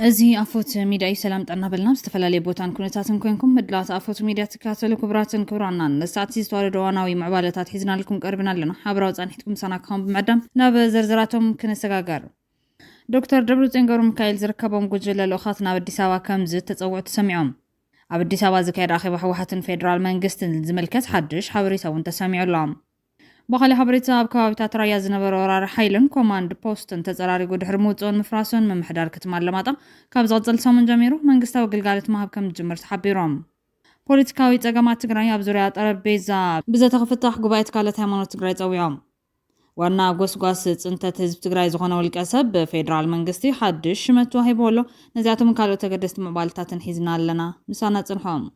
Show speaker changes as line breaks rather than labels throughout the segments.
أزي أفوت ميديا سلام طنا بلنا استفلالي بوتان كونتاتن كوينكم مدلات أفوت ميديا تكاتلو كبراتن كبرانا نساتي ستوارد واناوي معبالتات حيزنا لكم قربنا لنا حبراوز أنحتكم سناكم بمعدم ناب زرزراتهم كنسقاقر دكتور دبروتين قرم كايل زركبهم قجل لأخاتنا بالدساوة كمز تتصوع تسمعهم عبد الدساوة زكاير أخي وحوحة فيدرال منقستن زملكت حدش حوريسا وانت سامعوا اللهم بخلي حبريتا بكوابتات رايا زنبر ورار حيلن كوماند بوستن تزراري قد حرموتون مفراسون من محدار كتمال لماطا كابزات زلسومن جميرو منقستا وقلقالت مهب كم جمر تحبيروم بوليتيكاوي تقامات تقرانيا بزوريات أربيزا بزا تخفتح قبايت كالت هيمانو تقراي تاويوم وانا قوس انت هزب تقراي زغانا والكاسب فيدرال منقستي حدش شمتو هيبولو نزياتو من كالو تقدست مقبالتاتن حيزنا لنا مسانا تنحوم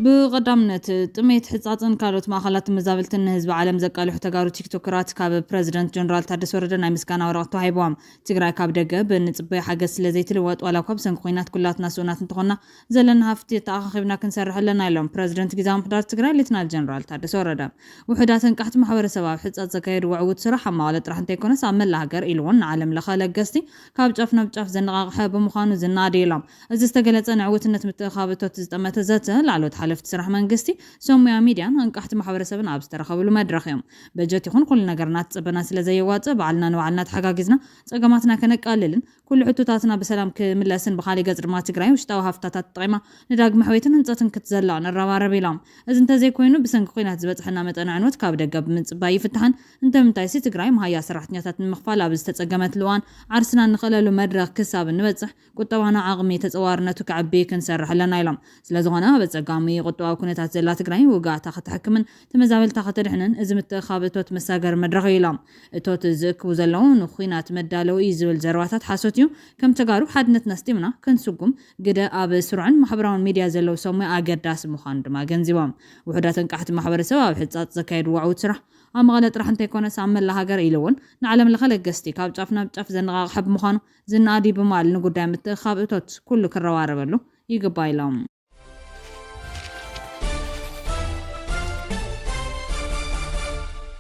بقدامنت تميت حصاتن كاروت ماخلات مزابلتن حزب عالم زقالو تغارو تيكتوكرات كاب بريزيدنت جنرال تادس ورده ناي مسكانا ورقتو هيبوام تيغراي كاب دغه بنصبي حاجس لزيت الوط ولا كاب سنخوينات كلاتنا سونات انتخونا زلنا هفتي تاخخبنا كنسرح لنا يلوم بريزيدنت غزام حدار تيغراي ليتنال جنرال تادس ورده وحداتن قحت محور سباب حصات زكاير وعود صراحه مالت راح انتيكون سامل هاجر الون عالم لخلقستي كاب جفنا بجف زنقاقه بمخانو زناديلام از استغلصن عوتنت متخابتو تزطمته زته لعلوت حلفت سرح منقستي سوميا ميديان انقحت محبرسبن ابز ترخبلو مدرخيم بجت يكون كل نغرنات صبنا ስለዘይዋጽ بعلنا نوعلنا تحጋግዝنا صقماتنا كنقاللن كل حتوتاتنا بسلام كملاسن بخالي قصر ما تግራይ وشتاو هفتاتات طيما نداغ محويتن انصتن كتزلا نربارب ኢሎም እዚ እንተ ዘይኮይኑ ብሰንኪ ኩናት ዝበፅሐና መጠን ዕንወት ካብ ደገ ብምጽባይ ይፍትሐን እንተ ምንታይሲ ትግራይ መሃያ ሰራሕተኛታት ንምኽፋል ኣብ ዝተጸገመት ልዋን ዓርስና ንኸለሉ መድረኽ ክሳብ ንበጽሕ ቁጠባና ዓቕሚ ተጸዋርነቱ ከዓቢ ክንሰርሕ ኣለና ኢሎም ስለዝኾነ በጸጋሚ ቁጠባዊ ኩነታት ዘላ ትግራይ ውጋእታ ክትሕክምን ተመዛበልታ ክትድሕንን እዚ ምትኻበቶት መሳገር መድረኽ ኢሎም እቶት ዝእክቡ ዘለዉ ንኹናት መዳለው እዩ ዝብል ዘረባታት ሓሶት እዩ ከም ተጋሩ ሓድነትና ስቲምና ክንስጉም ግደ ኣብ ስሩዕን ማሕበራውን ሚድያ ዘለው ሰሙይ ኣገዳሲ ምዃኑ ድማ ገንዚቦም ውሕዳትን ቃሕቲ ማሕበረሰብ ኣብ ሕጻጽ ዘካየድ ዋዕውት ስራሕ ኣብ መቐለ ጥራሕ እንተይኮነስ ኣብ መላ ሃገር ኢሉውን ንዓለም ለኸ ለገስቲ ካብ ጫፍ ናብ ጫፍ ዘነቓቕሐ ብምዃኑ ዝናኣዲ ብማል ንጉዳይ ምትእኻብ እቶት ኩሉ ክረባረበሉ ይግባ ኢሎም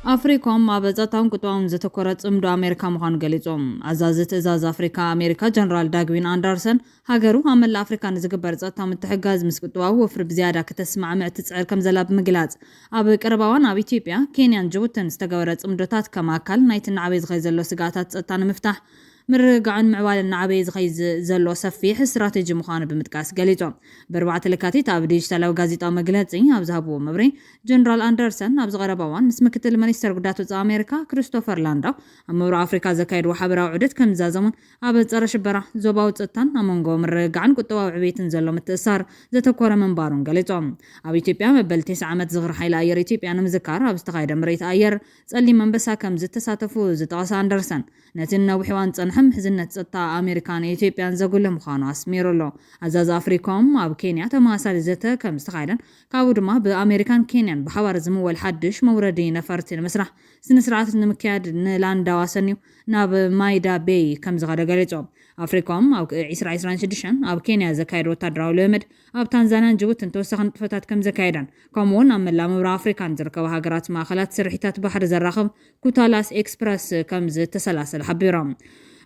أفريقام مابزاتهم كتوام زتكرت امدو أمريكا مخان قليزهم عزازت إزاز أفريقا أمريكا جنرال داغوين أندرسون هاجرو عمل أفريقا نزقبر زاتهم التحقاز مسكتواه وفر بزيادة كتسمع معتسعر كم زلاب مقلات أبو كرباوان أبي تيبيا كينيان جوتن استقورت امدوتات كماكل نايتن عبيز غيزلو سقاتات ستان مفتاح مرقعن معوال النعبيز غيز زلو سفيح استراتيجي مخانة بمتكاس قليتهم بربعة لكاتي تاب ديجتال وغازيطا مقلاتي أبزهبو مبري جنرال أندرسون أبز غرباوان اسمكت المنستر قداتو أمريكا كريستوفر لاندو أمورو أفريكا زكايد وحبرا وعدت كم زازمون أبز أرشبرا زوباو تستان أمونغو مرقعن كتوا وعبيتن زلو متأسار زتكورا من بارون قليتهم أبي تيبيا مبل 9 عامات زغر حيلا أير تيبيا نمزكار أبز تغايد مريت أير تسألي من بسا كم زتساتفو زتغاس أندرسون نتنا وحوان تنحم حزنت ستا أمريكان إثيوبيان زغل مخانو أسميرولو عزاز أفريقام أب كينيا تماسال زتا كم استغايدن كاودما بأمريكان كينيان بحوار زمو الحدش موردي نفرتي المسرح سنسرعات نمكياد نلاندا واسنيو ناب مايدا بي كم زغادا قليتهم أفريقام أو عسران شدشان أب كينيا زكايد وتدراو لمد أب تنزانيا جبوت انتوسخن فتات كم زكايدن كمون أملا مورا أفريكان زركوا هاجرات ماخلات سرحيتات بحر زراخب كوتالاس إكسبرس كم تسلاسل حبيرام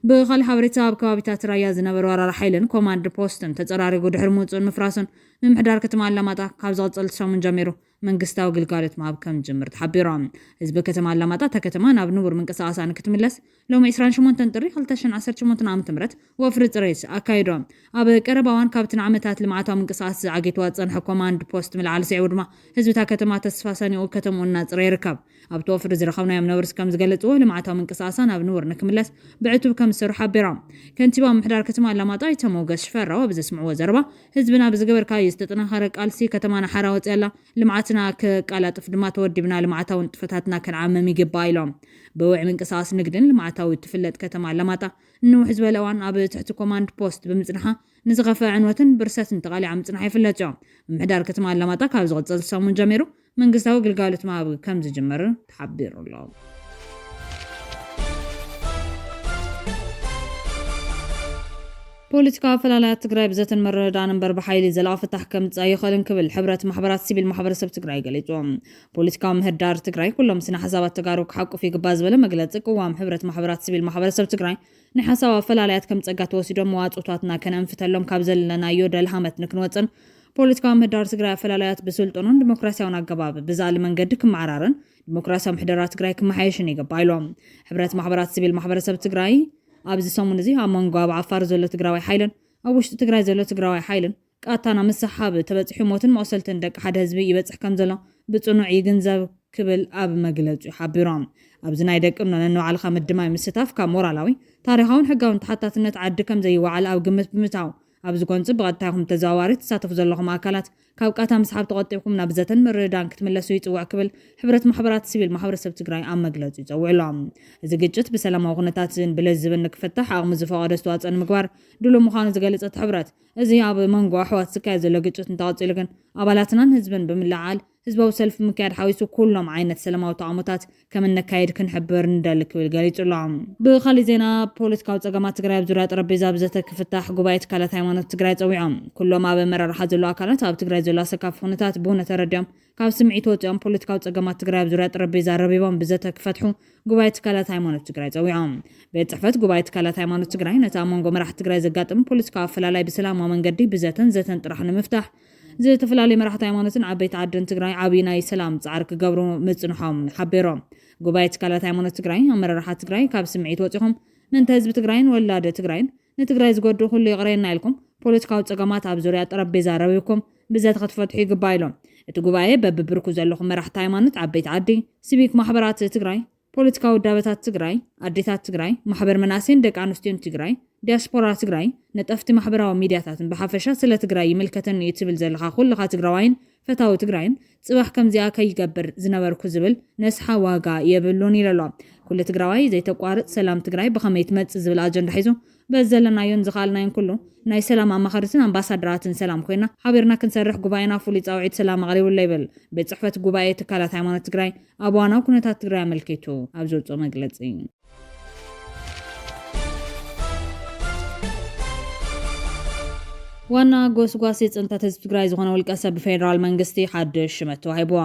بخال حبريتا بكوابيتات رايا زنبر ورار حيلن كوماند بوستن تزراري قد حرموتون مفراسون من محدار كتما اللاماتا كابزات صلت من جميرو منقستا وقلقالت ما بكم جمر تحبيرام حزب كتما اللاماتا تكتما ناب نور من قصاصان كتملس لو ما يسران شمون تنطري خلتشن 10 شمون عام تمرت وفرت ريس اكايدوم اب قرباوان كابتن عامتات لمعاتا من قصاص عقيت واصنح كوماند بوست من العالس يودما حزب تا كتما تسفاساني او كتمونا صري ركب اب توفر زرخونا يم نورس كم زغلطو لمعاتا من قصاصان اب نور نكملس بعتو كم سر حبيرام كنتيبا محدار كتما اللاماتا يتموغس شفرا وبزسمعوا زربا حزبنا بزغبر كاي يستطنخر قالسي كتمانا حراوت يلا لمعاتنا كقالات فدما تودبنا لمعاتاو انطفتاتنا كنعمم يغبا إلهم بوع من قصاص نقدن لمعاتاو تفلت كتما لماتا انو حزب الاوان اب تحت كوماند بوست بمصنحه نزغفا عنوتن برسات انتقالي عم صنحه يفلتو محدار كتما لماتا كاب زغصل سمون جميرو منغستاو غلغالت ما كم زجمر تحبير الله ፖለቲካዊ ፈላልያት ትግራይ ብዘተን መረዳእን እምበር ብሓይሊ ዘላቒ ፍታሕ ከምፅእ ይኽእልን ክብል ሕብረት ማሕበራት ሲቪል ማሕበረሰብ ትግራይ ገሊፆም። ፖለቲካዊ ምህዳር ትግራይ ኩሎም ስነ ሓሳባት ተጋሩ ክሓቁፍ ይግባእ ዝበለ መግለፂ ቅዋም ሕብረት ማሕበራት ሲቪል ማሕበረሰብ ትግራይ ናይ ሓሳብ ፈላልያት ከም ፀጋ ተወሲዶም መዋፅታትና ከነንፍተሎም ካብ ዘለናዮ ደልሃመት ንክንወፅን ፖለቲካዊ ምህዳር ትግራይ ፈላልያት ብስልጡንን ዲሞክራሲያውን ኣገባብ ብዛሊ መንገዲ ክመዓራርን ዲሞክራሲያዊ ምሕደራ ትግራይ ክመሓየሽን ይግባእ ኢሎም። ሕብረት ማሕበራት ሲቪል ማሕበረሰብ ትግራይ ኣብዚ ሰሙን እዚ ኣብ መንጎ ኣብ ዓፋር ዘሎ ትግራዋይ ሓይልን ኣብ ውሽጢ ትግራይ ዘሎ ትግራዋይ ሓይልን ቃታና ምሰሓብ ተበፂሑ ሞትን መቕሰልትን ደቂ ሓደ ህዝቢ ይበፅሕ ከም ዘሎ ብፅኑዕ ይግንዘብ ክብል ኣብ መግለጹ ሓቢሮም። ኣብዚ ናይ ደቂ ነንባዕልኻ ምድማይ ምስታፍ ካብ ሞራላዊ ታሪኻውን ሕጋውን ተሓታትነት ዓዲ ከም ዘይወዓል ኣብ ግምት ብምታው ኣብዚ ጎንፂ ብቐጥታ ይኹም ተዘዋዋሪ ተሳተፉ ዘለኹም ኣካላት ካብ ቃታ ምስሓብ ተቆጢብኩም ናብ ዘተን ምርዳን ክትምለሱ ይፅዋዕ ክብል ሕብረት ማሕበራት ሲቪል ማሕበረሰብ ትግራይ ኣብ መግለፂ ይፀውዕሎም። እዚ ግጭት ብሰላማዊ ኩነታት ብለዝብን ንክፍታሕ ኣቕሚ ዝፈቐደ ኣስተዋፅኦ ንምግባር ድሉው ምዃኑ ዝገለፀት ሕብረት እዚ ኣብ መንጎ ኣሕዋት ዝካየድ ዘሎ ግጭት እንተቐፂሉ ግን ኣባላትናን ህዝብን ብምልዓል ህዝባዊ ሰልፊ ምክያድ ሓዊሱ ኩሎም ዓይነት ሰላማዊ ተቃውሞታት ከም ነካይድ ክንሕብር እንደሊ ክብል ገሊጹሎም። ብኻሊእ ዜና ፖለቲካዊ ፀገማት ትግራይ ኣብ ዙርያ ጠረጴዛ ብዘተ ክፍታሕ ጉባኤ ትካላት ሃይማኖት ትግራይ ፀዊዖም። ኩሎም ኣብ መራርሓ ዘሎ ኣካላት ኣብ ትግራይ ዘሎ ኣሰካፊ ኩነታት ብእውነ ተረዲኦም ካብ ስምዒት ወፂኦም ፖለቲካዊ ፀገማት ትግራይ ኣብ ዙርያ ጠረጴዛ ረቢቦም ብዘተ ክፈትሑ ጉባኤ ትካላት ሃይማኖት ትግራይ ፀዊዖም። ቤት ፅሕፈት ጉባኤ ትካላት ሃይማኖት ትግራይ ነቲ ኣብ መንጎ መራሕቲ ትግራይ ዘጋጥም ፖለቲካዊ ኣፈላላይ ብሰላማዊ መንገዲ ብዘተን ጥራሕ ንምፍታሕ ዝተፈላለዩ መራሕቲ ሃይማኖትን ዓበይቲ ዓድን ትግራይ ዓብይ ናይ ሰላም ፃዕሪ ክገብሩ ምፅንሖም ሓቢሮም። ጉባኤ ትካላት ሃይማኖት ትግራይ ኣመራርሓ ትግራይ ካብ ስምዒት ወፂኹም ምንተ ህዝቢ ትግራይን ወላደ ትግራይን ንትግራይ ዝጎድኡ ኩሉ ይቕረየና ኢልኩም ፖለቲካዊ ፀገማት ኣብ ዙርያ ጠረጴዛ ረቢብኩም ብዘት ክትፈትሑ ይግባእ ኢሎም። እቲ ጉባኤ በብብርኩ ዘለኹም መራሕቲ ሃይማኖት ዓበይቲ ዓዲ ሲቪክ ማሕበራት ትግራይ ፖለቲካዊ ውዳበታት ትግራይ ኣዴታት ትግራይ ማሕበር መናእሰይን ደቂ ኣንስትዮን ትግራይ ዲያስፖራ ትግራይ ነጠፍቲ ማሕበራዊ ሚድያታትን ብሓፈሻ ስለ ትግራይ ይምልከተን እትብል ዘለኻ ኩልኻ ትግራዋይን ፈታዊ ትግራይን ጽባሕ ከምዚኣ ከይገብር ዝነበርኩ ዝብል ነስሓ ዋጋ የብሉን ኢለሎ። ኩሉ ትግራዋይ ዘይተቋርጥ ሰላም ትግራይ ብኸመይ ትመጽእ ዝብል ኣጀንዳ ሒዙ በዘለናዮን ዝኻልናዮን ኩሉ ናይ ሰላም ኣማኻሪትን ኣምባሳደራትን ሰላም ኮይና ሓቢርና ክንሰርሕ ጉባኤና ፍሉይ ጻውዒት ሰላም ኣቕሪቡላ ይብል ቤት ጽሕፈት ጉባኤ ትካላት ሃይማኖት ትግራይ ኣብ ዋናው ኩነታት ትግራይ ኣመልኪቱ ኣብ ዘውፅኦ መግለጺ። ዋና ጎስጓሲ ጽንታት ህዝቢ ትግራይ ዝኾነ ውልቀ ሰብ ብፌደራል መንግስቲ ሓድሽ ሽመት ተዋሂብዎ።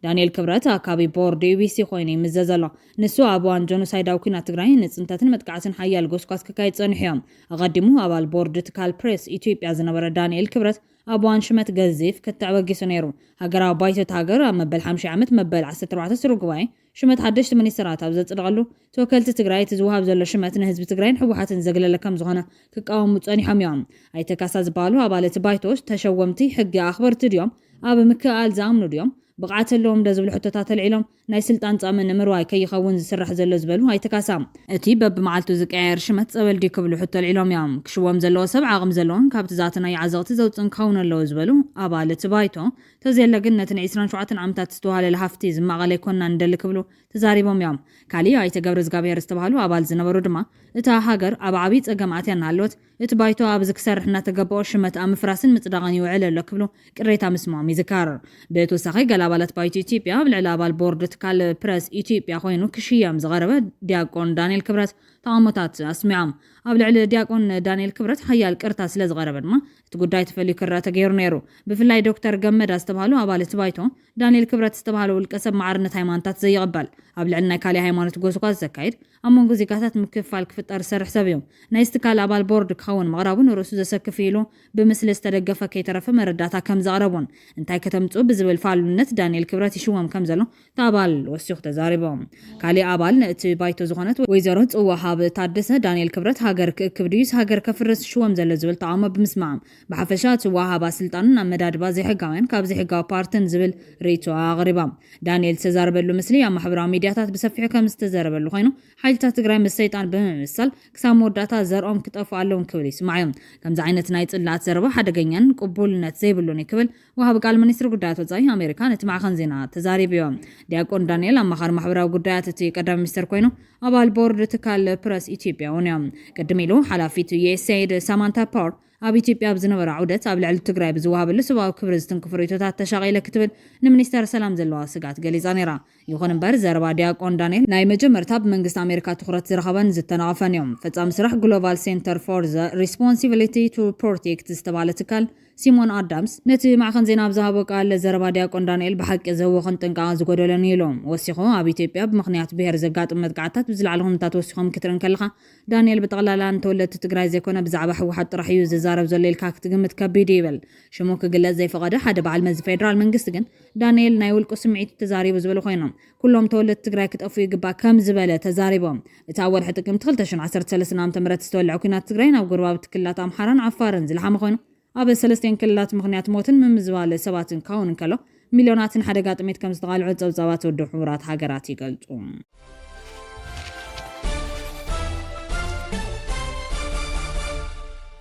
ዳንኤል ክብረት ኣካቢ ቦርድ ዩቢሲ ኮይኑ ይምዘዝ ኣሎ። ንሱ ኣብ እዋን ጆኖሳይዳዊ ኩናት ትግራይ ንጽንተትን መጥቃዕትን ሓያል ጎስጓስ ክካየድ ጸኒሑ እዮም። ኣቐዲሙ ኣባል ቦርድ ትካል ፕሬስ ኢትዮጵያ ዝነበረ ዳንኤል ክብረት ኣብ እዋን ሽመት ገዚፍ ከተዕበጊሱ ነይሩ። ሃገራዊ ባይቶት ሃገር ኣብ መበል 50 ዓመት መበል 14 ስሩዕ ጉባኤ ሽመት ሓደሽቲ ሚኒስትራት ኣብ ዘጽድቐሉ ተወከልቲ ትግራይ እቲ ዝውሃብ ዘሎ ሽመት ንህዝቢ ትግራይን ሕወሓትን ዘግለለ ከም ዝኾነ ክቃወሙ ጸኒሖም እዮም። ኣይተካሳ ዝበሃሉ ኣባላት ባይቶች ተሸወምቲ ሕጊ ኣኽበርቲ ድዮም ኣብ ምክኣል ዝኣምኑ ድዮም ብቕዓት ኣለዎም ዝብሉ ሕቶታት ኣልዒሎም ናይ ስልጣን ጻመን ንምርዋይ ከይኸውን ዝስራሕ ዘሎ ዝበሉ ኣይተካሳ እቲ በብመዓልቱ ዝቀያየር ሽመት ጸበል ዲ ክብሉ ሕቶ ኣልዒሎም እዮም። ክሽወም ዘለዎ ሰብ ዓቕሚ ዘለዎን ካብቲ ዛቲ ናይ ዓዘቕቲ ዘውፅን ክኸውን ኣለዎ ዝበሉ ኣባላት ባይቶ ተዘየለ ግን ነቲ ን27 ዓመታት ዝተዋሃለለ ሃፍቲ ዝማቐለ ይኮና እንደሊ ክብሉ ተዛሪቦም እዮም። ካሊእ ኣይተ ገብረ ዝጋብሔር ዝተባሃሉ ኣባል ዝነበሩ ድማ እታ ሃገር ኣብ ዓብይ ፀገም ኣትያ እናሃለወት እቲ ባይቶ ኣብዚ ክሰርሕ እናተገበኦ ሽመት ኣብ ምፍራስን ምፅዳቕን ይውዕል ኣሎ ክብሉ ቅሬታ ምስምዖም ይዝካር። ብተወሳኺ ገለ ኣባላት ባይቶ ኢትዮጵያ ኣብ ልዕሊ ኣባል ቦርድ ትካል ፕረስ ኢትዮጵያ ኮይኑ ክሽየም ዝቐረበ ዲያቆን ዳንኤል ክብረት ተቃውሞታት ኣስሚዖም። ኣብ ልዕሊ ዲያቆን ዳንኤል ክብረት ሓያል ቅርታ ስለ ዝቐረበ ድማ እቲ ጉዳይ ተፈልዩ ክረአ ተገይሩ ነይሩ። ብፍላይ ዶክተር ገመዳ ዝተባሃሉ ኣባላት ባይቶ ዳንኤል ክብረት ዝተባሃሉ ውልቀ ሰብ ማዕርነት ሃይማኖታት ዘይቕበል ኣብ ልዕሊ ናይ ካልእ ሃይማኖት ጎስጓስ ዘካይድ ኣብ መንጎ ዜጋታት ምክፍፋል ክፍጠር ዝሰርሕ ሰብ እዩ። ናይ ዝትካል ኣባል ቦርድ ክኸውን ምቕራቡን ርእሱ ዘሰክፍ ኢሉ ብምስሊ ዝተደገፈ ከይተረፈ መረዳእታ ከም ዘቕረቡን እንታይ ከተምፅኡ ብዝብል ፋሉነት ዳንኤል ክብረት ይሽወም ከም ዘሎ ተኣባል ወሲኹ ተዛሪቦም። ካሊእ ኣባል እቲ ባይቶ ዝኾነት ወይዘሮ ጽዋሃብ ታደሰ ዳንኤል ክብረት ሃገር ክእክብ ድዩስ ሃገር ከፍርስ ሽወም ዘሎ ዝብል ተቃውሞ ብምስማዕ ብሓፈሻ ጽዋሃባ ስልጣንን ኣመዳድባ ዘይሕጋውያን ካብ ዘይሕጋዊ ፓርትን ዝብል ርእቶ ኣቕሪባ። ዳንኤል ዝተዛረበሉ ምስሊ ኣብ ማሕበራዊ ሚድያታት ብሰፊሑ ከም ዝተዘረበሉ ኮይኑ ሓይልታት ትግራይ ምስ ሰይጣን ብምምሳል ክሳብ መወዳእታ ዘርኦም ክጠፉ ኣለዎም ክብል ይስማዕ እዮም። ከምዚ ዓይነት ናይ ጽላእት ዘረባ ሓደገኛን ቅቡልነት ዘይብሉን ክብል ወሃቢ ቃል ሚኒስትሪ ጉዳያት ወጻኢ ኣሜሪካ ነቲ ማዕኸን ዜና ተዛሪቡ እዮም። ዲያቆን ዳንኤል ኣማኻሪ ማሕበራዊ ጉዳያት እቲ ቀዳሚ ሚኒስትር ኮይኑ ኣባል ቦርድ ትካል ፕረስ ኢትዮጵያ እውን እዮም። ቅድሚ ኢሉ ሓላፊት ዩኤስኤድ ሳማንታ ፓወር ኣብ ኢትዮጵያ ብዝነበረ ዓውደት ኣብ ልዕሊ ትግራይ ብዝወሃበሉ ሰብኣዊ ክብሪ ዝትንክፉ ርእቶታት ተሻቒለ ክትብል ንሚኒስተር ሰላም ዘለዋ ስጋት ገሊጻ ነይራ። ይኹን እምበር ዘረባ ዲያቆን ዳንኤል ናይ መጀመርታ ብመንግስቲ ኣሜሪካ ትኩረት ዝረኸበን ዝተነቐፈን እዮም። ፈጻሚ ስራሕ ግሎባል ሴንተር ፎር ዘ ሪስፖንሲቢሊቲ ቱ ፕሮቴክት ዝተባለ ትካል ሲሞን ኣዳምስ ነቲ ማዕኸን ዜና ብዝሃቦ ቃል ዘረባ ዲያቆን ዳንኤል ብሓቂ ዘወኽን ጥንቃቐ ዝጎደሎን ኢሎም ወሲኹ ኣብ ኢትዮጵያ ብምኽንያት ብሄር ዘጋጥም መጥቃዕታት ብዝለዓለ ኩነታት ወሲኾም ክትርን ከለኻ ዳንኤል ብጠቕላላ ንተወለድቲ ትግራይ ዘይኮነ ብዛዕባ ሕወሓት ጥራሕ እዩ ዝዛረብ ዘሎ ኢልካ ክትግምት ከቢድ ይብል። ሽሙ ክግለጽ ዘይፈቐደ ሓደ በዓል መዚ ፌደራል መንግስቲ ግን ዳንኤል ናይ ውልቁ ስምዒት ተዛሪቡ ዝብሉ ኮይኖም ኩሎም ተወለድቲ ትግራይ ክጠፉ ይግባእ ከም ዝበለ ተዛሪቦም። እቲ ኣብ ወርሒ ጥቅምቲ 2013 ዓ.ም ዝተወልዐ ኩናት ትግራይ ናብ ጎረባብቲ ክልላት ኣምሓራን ዓፋርን ዝለሓመ ኮይኑ ኣብ ሰለስተ ክልላት ምኽንያት ሞትን ምምዝባለ ሰባትን ካውን ከሎ ሚልዮናትን ሓደጋ ጥሜት ከም ዝተቓልዑ ጸብጻባት ውድብ ሕቡራት ሃገራት ይገልጹ።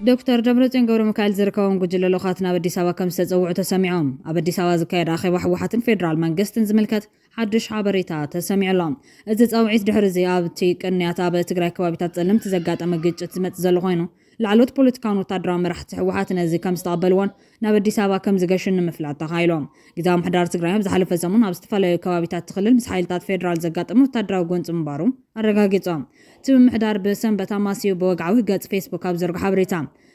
ዶክተር ደብረጽዮን ገብረሚካኤል ዝርከቦም ጉጅለ ልኡኻት ናብ ኣዲስ ኣበባ ከም ዝተጸውዑ ተሰሚዖም። ኣብ ኣዲስ ኣበባ ዝካየድ ኣኼባ ሕወሓትን ፌደራል መንግስትን ዝምልከት ሓድሽ ሓበሬታ ተሰሚዑሎም። እዚ ጸውዒት ድሕሪ እዚ ኣብቲ ቅንያት ኣብ ትግራይ ከባቢታት ጸለምቲ ዘጋጠመ ግጭት ዝመጽእ ዘሎ ኮይኑ ላዕሎት ፖለቲካውን ወታደራዊ መራሕቲ ሕወሓት ነዚ ከም ዝተቐበልዎን ናብ ኣዲስ ኣበባ ከም ዝገሹን ንምፍላጥ ተኻኢሎም። ግዝያዊ ምምሕዳር ትግራይ ኣብ ዝሓለፈ ሰሙን ኣብ ዝተፈላለዩ ከባቢታት ትኽልል ምስ ሓይልታት ፌደራል ዘጋጠመ ወታደራዊ ጎንፂ ምንባሩ ኣረጋጊጾም። እቲ ምምሕዳር ብሰንበት ኣማሲኡ ብወግዓዊ ገጽ ፌስቡክ ኣብ ዘርግሖ ሓበሬታ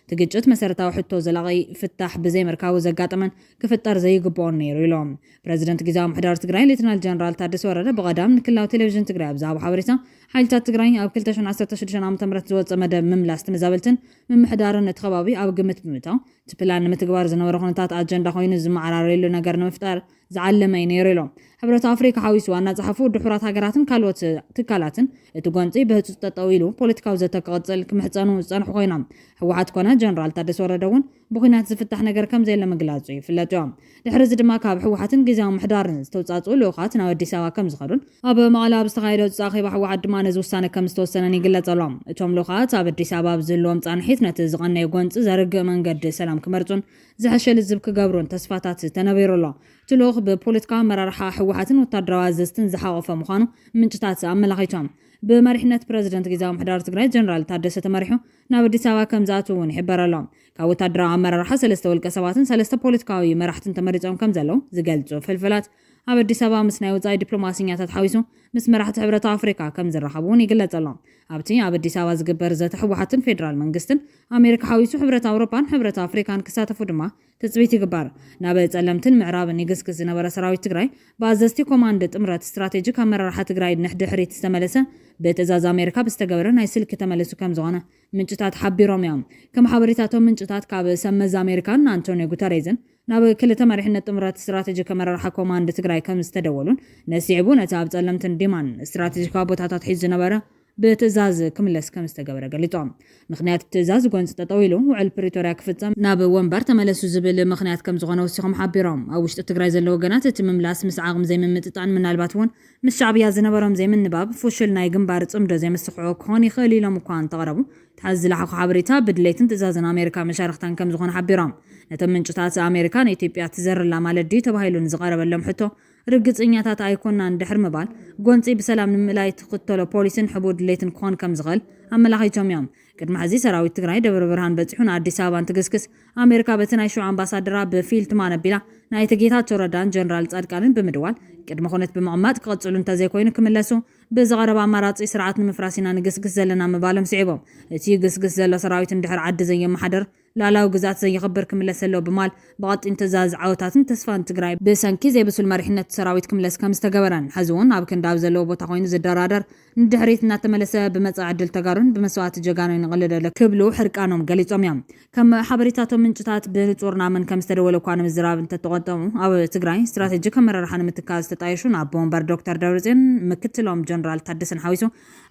እቲ ግጭት መሰረታዊ ሕቶ ዘላቒ ፍታሕ ብዘይ ምርካቡ ዘጋጠመን ክፍጠር ዘይግብኦን ነይሩ ኢሎም። ፕረዚደንት ግዝያዊ ምምሕዳር ትግራይ ሌተናል ጀነራል ታደሰ ወረደ ብቐዳም ንክልላዊ ቴሌቪዥን ትግራይ ኣብ ዝሃቦ ሓበሬታ ሓይልታት ትግራይ ኣብ 2016 ዓ.ም ዝወፀ መደብ ምምላስ ተመዛበልትን ምምሕዳርን እቲ ከባቢ ኣብ ግምት ብምእታው እቲ ፕላን ንምትግባር ዝነበረ ኩነታት ኣጀንዳ ኮይኑ ዝመዓራረየሉ ነገር ንምፍጣር ዝዓለመ እዩ ነይሩ ኢሎም። ሕብረት ኣፍሪካ ሓዊሱ ዋና ጸሓፉ ድሕራት ሃገራትን ካልኦት ትካላትን እቲ ጎንፂ ብህፁፅ ጠጠው ኢሉ ፖለቲካዊ ዘተ ክቕፅል ክምሕፀኑ ዝጸንሑ ኮይኖም ሕወሓት ኮነ ጀነራል ታደሰ ወረደ እውን ብኩናት ዝፍታሕ ነገር ከም ዘየለ ምግላጹ ይፍለጡ እዮም። ድሕሪ እዚ ድማ ካብ ሕወሓትን ግዝያዊ ምምሕዳርን ዝተውጻጽኡ ልኡኻት ናብ ኣዲስ ኣበባ ከም ዝኸዱን ኣብ መቐለ ኣብ ዝተኻየደ ኣኼባ ሕወሓት ድማ ነዚ ውሳነ ከም ዝተወሰነን ይግለጸሎም። እቶም ልኡኻት ኣብ ኣዲስ ኣበባ ብዝህልዎም ጻንሒት ነቲ ዝቐነየ ጎንፂ ዘርግእ መንገዲ ሰላም ክመርጹን ዝሐሸ ልዝብ ክገብሩን ተስፋታት ተነቢሩሎ። እቲ ልኡኽ ብፖለቲካዊ ኣመራርሓ ሕወሓትን ወታደራዊ ኣዘዝትን ዝሓቖፈ ምዃኑ ምንጭታት ኣመላኺቶም። ብመሪሕነት ፕረዚደንት ግዝያዊ ምምሕዳር ትግራይ ጀነራል ታደሰ ተመሪሑ ናብ ኣዲስ ኣበባ ከም ዝኣትው እውን ይሕበረሎ። ካብ ወታደራዊ ኣመራርሓ 3 ውልቀ ሰባትን 3 ፖለቲካዊ መራሕትን ተመሪፆም ከም ዘለው ዝገልጹ ፍልፍላት ኣብ ኣዲስ ኣበባ ምስ ናይ ወጻኢ ዲፕሎማስኛታት ሓዊሱ ምስ መራሕቲ ሕብረት ኣፍሪካ ከም ዝራኸቡ እውን ይግለጸሎ። ኣብቲ ኣብ ኣዲስ ኣበባ ዝግበር ዘተ ሕወሓትን ፌደራል መንግስትን ኣሜሪካ ሓዊሱ ሕብረት ኣውሮፓን ሕብረት ኣፍሪካን ክሳተፉ ድማ ትጽቢት ይግበር። ናብ ጸለምትን ምዕራብን ይግስግስ ዝነበረ ሰራዊት ትግራይ ብኣዘዝቲ ኮማንድ ጥምረት ስትራቴጂክ ኣመራርሓ ትግራይ ድሕሪት ዝተመለሰ ብትእዛዝ ኣሜሪካ ብዝተገበረ ናይ ስልኪ ተመለሱ ከም ዝኾነ ምንጭታት ሓቢሮም እዮም። ከም ሓበሬታቶም ምንጭታት ካብ ሰመዝ ኣሜሪካን አንቶኒዮ ጉተሬዝን ናብ ክልተ መሪሕነት ጥምረት ስትራቴጂክ ኣመራርሓ ኮማንድ ትግራይ ከም ዝተደወሉን ነሲዕቡ ነቲ ኣብ ጸለምትን ዲማን ስትራቴጂካዊ ቦታታት ሒዙ ዝነበረ ብትእዛዝ ክምለስ ከም ዝተገበረ ገሊጾም። ምክንያት ትእዛዝ ጎንፂ ጠጠው ኢሉ ውዕል ፕሪቶርያ ክፍጸም ናብ ወንበር ተመለሱ ዝብል ምክንያት ከም ዝኾነ ወሲኾም ሓቢሮም። ኣብ ውሽጢ ትግራይ ዘለዉ ወገናት እቲ ምምላስ ምስ ዓቕሚ ዘይምምጥጣን ምናልባት እውን ምስ ሻዕብያ ዝነበሮም ዘይምንባብ ፍሽል ናይ ግንባር ጽምዶ ዘይመስኽዖ ክኾን ይኽእል ኢሎም እኳ እንተቕረቡ ትሓዝ ዝለሓኹ ሓበሬታ ብድሌትን ትእዛዝን ኣሜሪካ መሻርክታን ከም ዝኾነ ሓቢሮም። ነቶም ምንጭታት ኣሜሪካ ንኢትዮጵያ ትዘርላ ማለት ድዩ ተባሂሉን ዝቐረበሎም ሕቶ ርግጽኛታት ኣይኮናን ድሕር ምባል ጎንፂ ብሰላም ንምላይ ትኽተሎ ፖሊስን ሕቡር ድሌትን ክኾን ከም ዝኽእል ኣመላኺቶም እዮም። ቅድሚ ሕዚ ሰራዊት ትግራይ ደብረ ብርሃን በፂሑ ንኣዲስ ኣበባ እንትግስግስ ኣሜሪካ በቲ ናይ ሹዕ ኣምባሳደራ ብፊልትማን ኣቢላ ናይቲ ጌታቸው ረዳን ጀነራል ጻድቃንን ብምድዋል ቅድሚ ኩነት ብምቕማጥ ክቕጽሉ እንተዘይኮይኑ ክምለሱ ብዝቐረበ ኣማራፂ ስርዓት ንምፍራስ ኢና ንግስግስ ዘለና ምባሎም ስዒቦም እቲ ግስግስ ዘሎ ሰራዊት እንድሕር ዓዲ ዘየመሓደር ላላዊ ግዛት ዘይኽብር ክምለስ ኣሎ ብማል ብቐጢን ትእዛዝ ዓወታትን ተስፋን ትግራይ ብሰንኪ ዘይብሱል መሪሕነት ሰራዊት ክምለስ ከም ዝተገበረን ሕዚ እውን ኣብ ክንዳብ ዘለዎ ቦታ ኮይኑ ዝደራደር ንድሕሪት እናተመለሰ ብመጻኢ ዕድል ተጋሩን ብመስዋዕቲ ጀጋኖ ንቕልደለ ክብሉ ሕርቃኖም ገሊጾም እዮም። ከም ሓበሬታቶም ምንጭታት ብንጹር ናመን ከም ዝተደወለ እኳ ንምዝራብ እንተተቐጠሙ ኣብ ትግራይ ስትራቴጂክ ኣመራርሓ ንምትካዝ ተጣይሹ ናብ ወንበር ዶክተር ደብረጽዮን ምክትሎም ጀነራል ታደሰን ሓዊሱ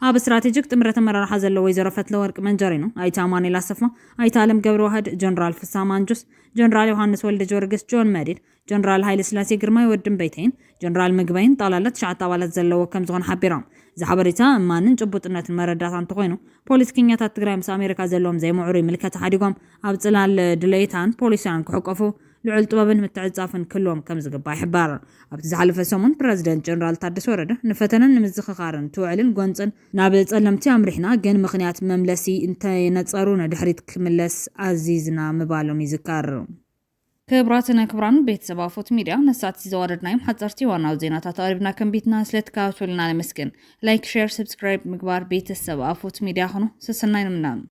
ኣብ ስትራቴጂክ ጥምረት ኣመራርሓ ዘለዎ ወይዘሮ ፈትለወርቅ መንጀሪኖ ኣይተ ኣማኑኤል ኣሰፋ ኣይተ ኣለም ገብረ ዋህድ ጀነራል ፍሳም ማንጁስ ጀነራል ዮሐንስ ወልደ ጆርግስ ጆን መዲድ ጀነራል ሃይለ ስላሴ ግርማይ ወድም በይተይን ጀነራል ምግበይን ጠቕላላ 9 ኣባላት ዘለዎ ከም ዝኾነ ሓቢሮም። ዝሓበሬታ እማንን ጭቡጥነትን መረዳእታ እንተኮይኑ ፖለቲከኛታት ትግራይ ምስ ኣሜሪካ ዘለዎም ዘይምዕሩ ምልከታ ሓዲጎም ኣብ ጽላል ድሌታን ፖሊሲያን ክሕቀፉ ልዑል ጥበብን ምትዕጻፍን ክሎም ከም ዝግባእ ይሕበር። ኣብቲ ዝሓለፈ ሰሙን ፕረዚደንት ጀነራል ታደሰ ወረደ ንፈተነን ንምዝኽኻርን ትውዕልን ጎንፅን ናብ ጸለምቲ ኣምሪሕና ግን ምኽንያት መምለሲ እንተየነጸሩ ንድሕሪት ክምለስ ኣዚዝና ምባሎም ይዝከር። ክብራን ቤተሰብ ኣፎት ሚድያ ነሳት ዝወረድናዮም ሓጸርቲ ዋናው ዜናታት ኣቅሪብና ከንቢትና ስለተከታተሉና ነመስግን። ላይክ፣ ሼር፣ ሰብስክራይብ ምግባር ቤተሰብ ኣፎት ሚድያ ኾኑ ሰሰናይ ንምናም